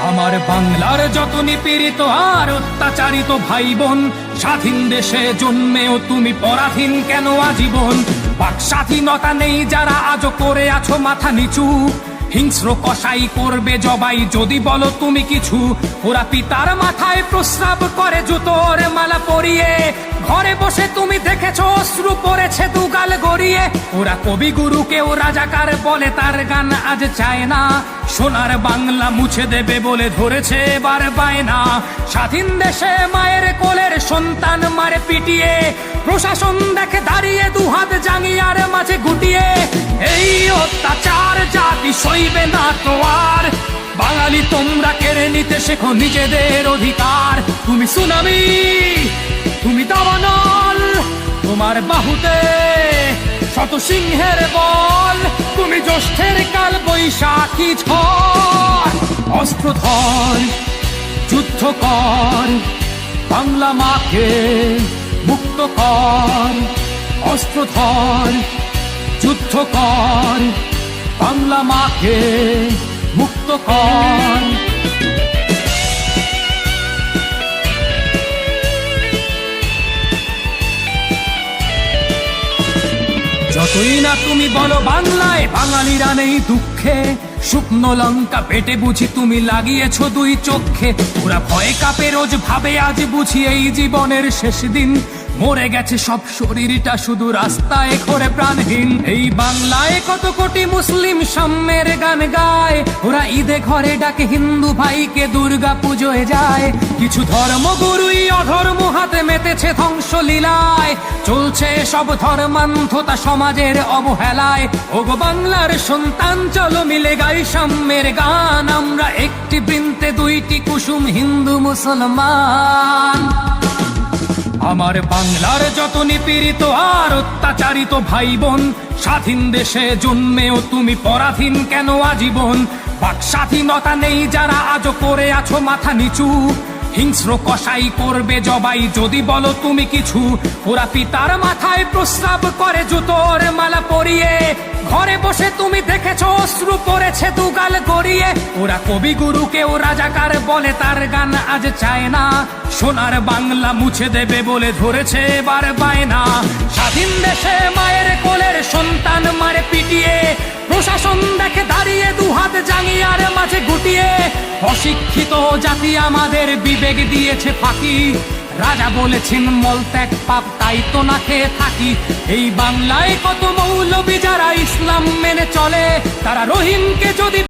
আমার বাংলার যত নিপীড়িত আর অত্যাচারিত ভাই বোন, স্বাধীন দেশে জন্মেও তুমি পরাধীন কেন আজীবন? বাক স্বাধীনতা নেই যারা আজও করে আছো মাথা নিচু, হিংস্র কসাই করবে জবাই যদি বলো তুমি কিছু। ওরা পিতার মাথায় প্রস্রাব করে জুতোর মালা পরিয়ে, ঘরে বসে তুমি দেখেছো অশ্রু পড়েছে দুগাল গড়িয়ে। ওরা কবিগুরুকেও রাজাকার বলে, তার গান আজ চায় না, সোনার বাংলা মুছে দেবে বলে ধরেছে এবার বায়না। স্বাধীন দেশে মায়ের কোলের সন্তান মারে পিটিয়ে, প্রশাসন দেখে দাঁড়িয়ে দুহাত জাঙ্গিয়ার মাঝে গুটিয়ে। এই অত্যাচার জাতি সইবে না তো আর, বাঙালি তোমরা কেড়ে নিতে শেখো নিজেদের অধিকার। তুমি সুনামি, তুমি দাবানল, তোমার বাহুতে শত সিংহের বল। তুমি জ্যৈষ্ঠের কাল বৈশাখী ঝড়, অস্ত্র ধর, যুদ্ধ কর, বাংলা মাকে মুক্ত কর। অস্ত্র ধর, যুদ্ধ কর, বাংলা মাকে মুক্ত কর। যতই না তুমি বলো বাংলায় বাঙালিরা নেই দুঃখে, শুকনো লঙ্কা পেটে বুঝি তুমি লাগিয়েছো দুই চোখে। ওরা ভয়ে কাপে রোজ ভাবে আজ বুঝি এই জীবনের শেষ দিন, মরে গেছে সব শরীরটা শুধু রাস্তায় ঘোরে প্রাণহীন। এই বাংলায় কত কোটি মুসলিম সাম্যের গান গায়, ওরা ঈদে ঘরে ডাকে হিন্দু ভাইকে দুর্গা পুজোয় যায়। কিছু ধর্মগুরুই অধর্ম হাতে মেতেছে ধ্বংস লীলায়, চলছে সব ধর্মান্ধতা সমাজের অবহেলায়। ওগো বাংলার সন্তান চলো মিলে গাই সাম্যের গান, আমরা একটি বৃন্তে দুইটি কুসুম হিন্দু মুসলমান। আমার বাংলার যত নিপীড়িত আর অত্যাচারিত ভাই বোন, স্বাধীন দেশে জন্মেও তুমি পরাধীন কেন আজীবন? বাক স্বাধীনতা নেই যারা আজও করে আছো মাথা নিচু, হিংস্র কসাই করবে জবাই যদি বলো তুমি কিছু। ওরা পিতার মাথায় প্রস্রাব করে জুতোর মালা পরিয়ে, ঘরে বসে তুমি দেখেছো অশ্রু পড়েছে দুগাল গড়িয়ে। ওরা কবিগুরুকেও রাজাকার বলে, তার গান আজ চায় না, সোনার বাংলা মুছে দেবে বলে ধরেছে এবার বায়না। স্বাধীন দেশে মায়ের কোলের সন্তান মারে পিটিয়ে, প্রশাসন দেখে দাঁড়িয়ে দুহাত জাঙ্গিয়ার মাঝে গুটিয়ে। অশিক্ষিত জাতি আমাদের বিবেক দিয়েছে ফাঁকি, রাজা বলেছেন মলত্যাগ পাপ, তাই তো না খেয়ে থাকি। এই বাংলায় কত মৌলবি যারা ইসলাম মেনে চলে, তারা রহিমকে যদি